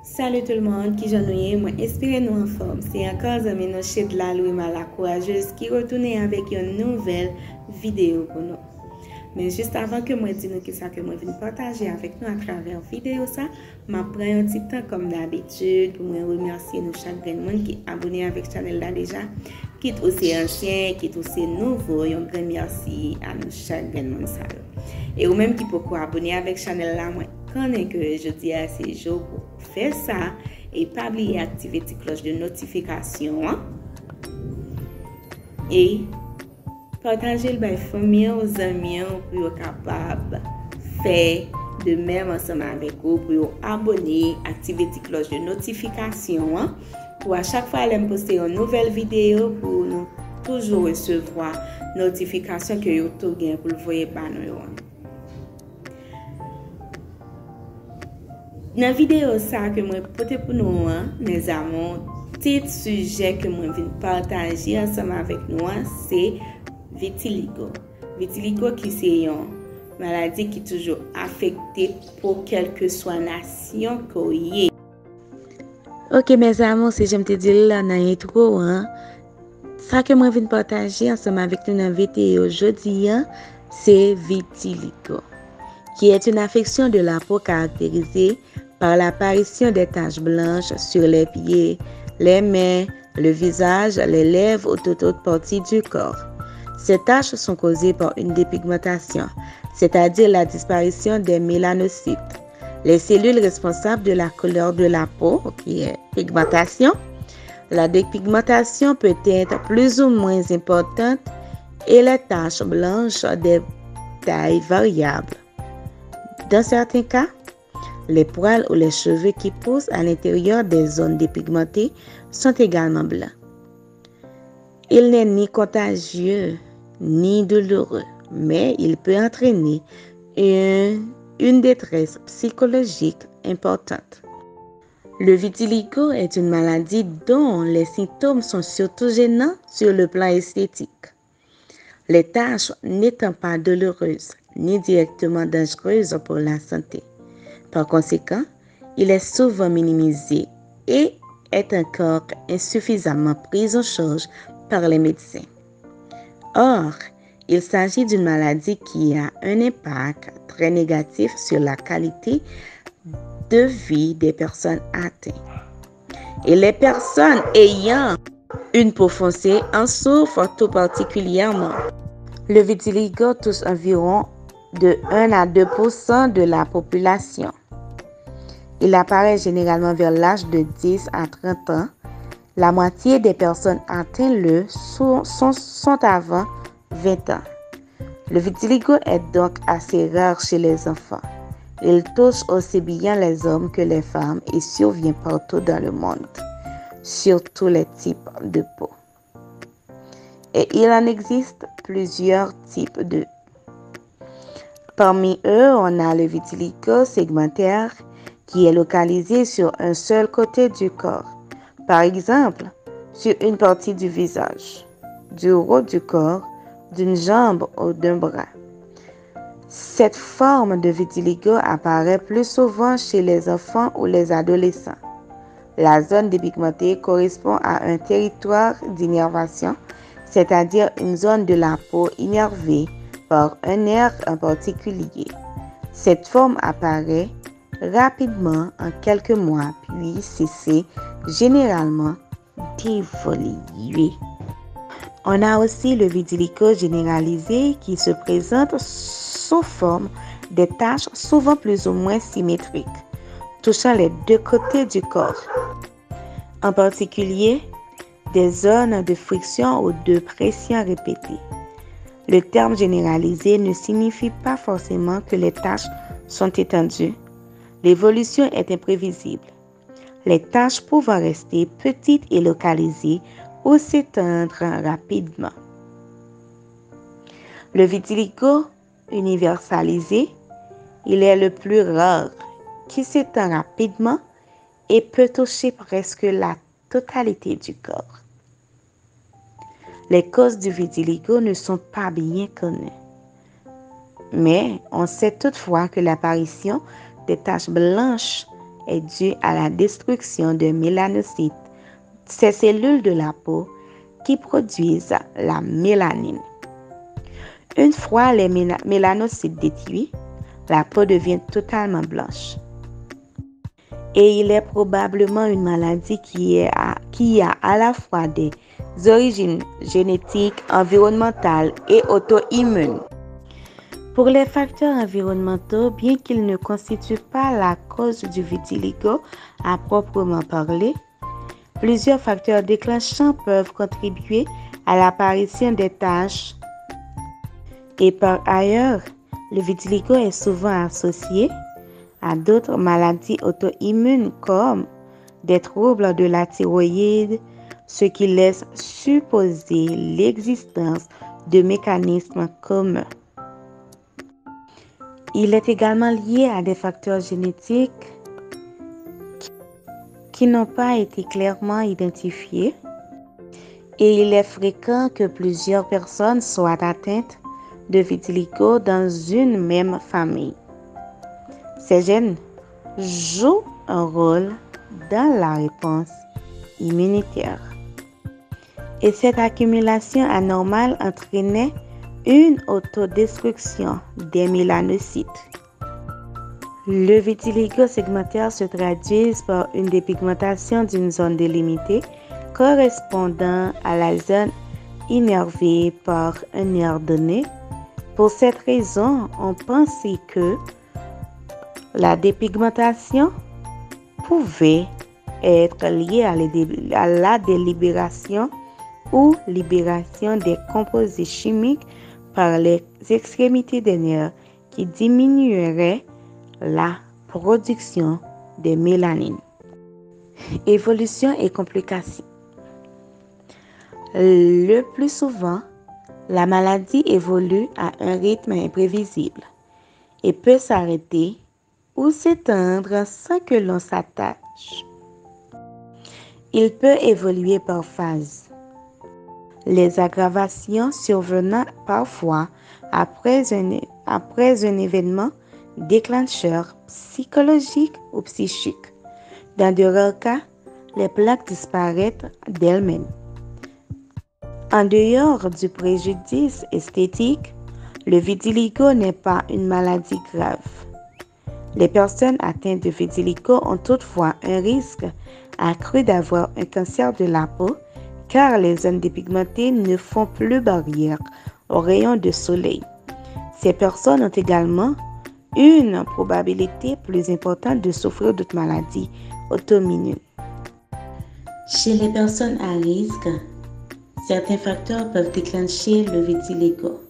Salut tout le monde, qui j'en ai, moi espérez nous en forme. C'est encore Zami Noche de la Louima la courageuse qui retourne avec une nouvelle vidéo pour nous. Mais juste avant que moi dise nous qui ça que moi viens partager avec nous à travers vidéo ça, m'a pris un petit temps comme d'habitude pour me remercier nous chaque monde qui est abonné avec channel là déjà, qui est aussi ancien, qui est aussi nouveau, un grand merci à nous chaque monde ça. Et ou même qui peut abonner avec channel là moi connais que je dis à ces jours pour faire ça et pas oublier activer la cloche de notification hein? Et partager le famille aux amis pour être capable de faire de même ensemble avec vous pour abonner, activer la cloche de notification hein? Pour à chaque fois aller poster une nouvelle vidéo pour nous toujours recevoir notification que YouTube gagne pour le voir par nous. Dans la vidéo ça que moi porter pour nous mes amis, petit sujet que moi viens partager ensemble avec nous c'est vitiligo. Vitiligo qui c'est une maladie qui toujours affectée pour quelle que soit nation qu'on y est. OK mes amis, si j'aime te dire là dans l'intro ça que moi viens partager ensemble avec nous dans la vidéo aujourd'hui c'est vitiligo, qui est une affection de la peau caractérisée par l'apparition des taches blanches sur les pieds, les mains, le visage, les lèvres ou toute autre partie du corps. Ces taches sont causées par une dépigmentation, c'est-à-dire la disparition des mélanocytes, les cellules responsables de la couleur de la peau, qui est pigmentation. La dépigmentation peut être plus ou moins importante et les taches blanches des tailles variables. Dans certains cas, les poils ou les cheveux qui poussent à l'intérieur des zones dépigmentées sont également blancs. Il n'est ni contagieux ni douloureux, mais il peut entraîner une détresse psychologique importante. Le vitiligo est une maladie dont les symptômes sont surtout gênants sur le plan esthétique. Les taches n'étant pas douloureuses ni directement dangereuses pour la santé. Par conséquent, il est souvent minimisé et est encore insuffisamment pris en charge par les médecins. Or, il s'agit d'une maladie qui a un impact très négatif sur la qualité de vie des personnes atteintes. Et les personnes ayant une peau foncée en souffrent tout particulièrement. Le vitiligo touche environ de 1 à 2% de la population. Il apparaît généralement vers l'âge de 10 à 30 ans. La moitié des personnes atteintes sont avant 20 ans. Le vitiligo est donc assez rare chez les enfants. Il touche aussi bien les hommes que les femmes et survient partout dans le monde, sur tous les types de peau. Et il en existe plusieurs types de. Parmi eux, on a le vitiligo segmentaire qui est localisé sur un seul côté du corps, par exemple sur une partie du visage, du haut du corps, d'une jambe ou d'un bras. Cette forme de vitiligo apparaît plus souvent chez les enfants ou les adolescents. La zone dépigmentée correspond à un territoire d'innervation, c'est-à-dire une zone de la peau innervée par un nerf en particulier. Cette forme apparaît rapidement en quelques mois puis cesse généralement d'évoluer. On a aussi le vitiligo généralisé qui se présente sous forme de taches souvent plus ou moins symétriques, touchant les deux côtés du corps. En particulier, des zones de friction ou de pression répétée. Le terme généralisé ne signifie pas forcément que les taches sont étendues. L'évolution est imprévisible. Les taches pouvant rester petites et localisées ou s'étendre rapidement. Le vitiligo universalisé, il est le plus rare, qui s'étend rapidement et peut toucher presque la totalité du corps. Les causes du vitiligo ne sont pas bien connues, mais on sait toutefois que l'apparition des taches blanches est due à la destruction de mélanocytes, ces cellules de la peau qui produisent la mélanine. Une fois les mélanocytes détruits, la peau devient totalement blanche. Et il est probablement une maladie qui a à la fois des origines génétiques, environnementales et auto-immunes. Pour les facteurs environnementaux, bien qu'ils ne constituent pas la cause du vitiligo à proprement parler, plusieurs facteurs déclenchants peuvent contribuer à l'apparition des taches. Et par ailleurs, le vitiligo est souvent associé à d'autres maladies auto-immunes comme des troubles de la thyroïde, ce qui laisse supposer l'existence de mécanismes communs. Il est également lié à des facteurs génétiques qui n'ont pas été clairement identifiés et il est fréquent que plusieurs personnes soient atteintes de vitiligo dans une même famille. Ces gènes jouent un rôle dans la réponse immunitaire. Et cette accumulation anormale entraînait une autodestruction des mélanocytes. Le vitiligo segmentaire se traduit par une dépigmentation d'une zone délimitée correspondant à la zone innervée par un nerf donné. Pour cette raison, on pensait que la dépigmentation pouvait être liée à la délibération ou libération des composés chimiques par les extrémités des nerfs qui diminueraient la production de mélanine. Évolution et complications. Le plus souvent, la maladie évolue à un rythme imprévisible et peut s'arrêter ou s'étendre sans que l'on s'attache. Il peut évoluer par phases. Les aggravations survenant parfois après un événement déclencheur psychologique ou psychique. Dans de rares cas, les plaques disparaissent d'elles-mêmes. En dehors du préjudice esthétique, le vitiligo n'est pas une maladie grave. Les personnes atteintes de vitiligo ont toutefois un risque accru d'avoir un cancer de la peau car les zones dépigmentées ne font plus barrière aux rayons de soleil. Ces personnes ont également une probabilité plus importante de souffrir d'autres maladies auto-immunes. Chez les personnes à risque, certains facteurs peuvent déclencher le vitiligo.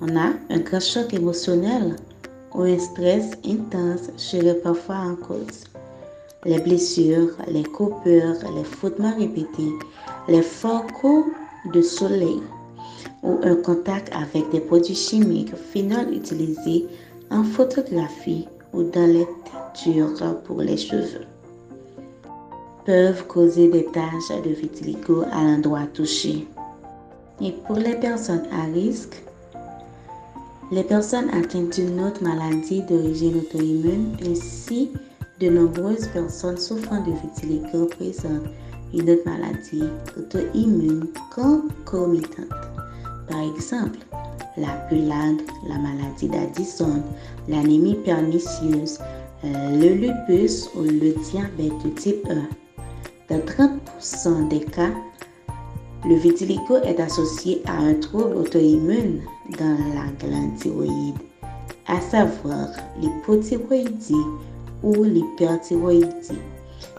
On a un grand choc émotionnel ou un stress intense serait parfois en cause. Les blessures, les coupures, les frottements répétés, les forts coups de soleil ou un contact avec des produits chimiques phénol utilisés en photographie ou dans les teintures pour les cheveux peuvent causer des taches de vitiligo à l'endroit touché. Et pour les personnes à risque, les personnes atteintes d'une autre maladie d'origine auto-immune ainsi de nombreuses personnes souffrant de vitiligo présentent une autre maladie auto-immune concomitante. Par exemple, la pulade, la maladie d'Addison, l'anémie pernicieuse, le lupus ou le diabète de type 1. Dans 30% des cas, le vitiligo est associé à un trouble auto-immune dans la glande thyroïde, à savoir l'hypothyroïdie ou l'hyperthyroïdie.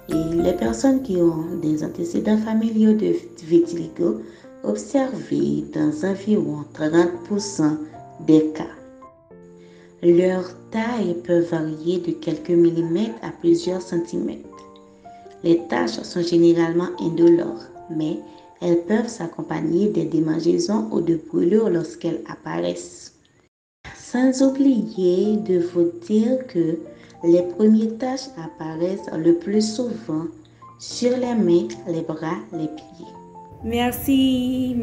Et les personnes qui ont des antécédents familiaux de vitiligo observés dans environ 30% des cas. Leur taille peut varier de quelques millimètres à plusieurs centimètres. Les taches sont généralement indolores, mais elles peuvent s'accompagner de démangeaisons ou de brûlures lorsqu'elles apparaissent. Sans oublier de vous dire que les premières taches apparaissent le plus souvent sur les mains, les bras, les pieds. Merci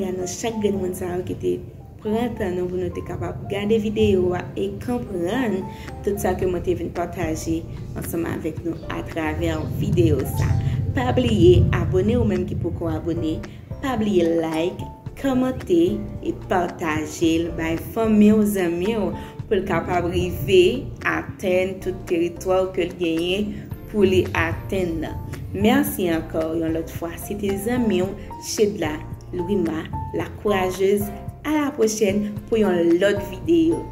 à nous chaque monde qui était prendre temps pour nous être capable de regarder vidéo et comprendre tout ça que moi t'ai venu partager ensemble avec nous à travers vidéo ça. Pas oublier abonner ou même qui peut abonner, pas oublier like, commenter et partager by famille aux amis pour le capable arriver à atteindre tout territoire que le gagner pour les atteindre. Merci encore une autre fois. C'était les amis Chedla Louima, la courageuse. À la prochaine pour une autre vidéo.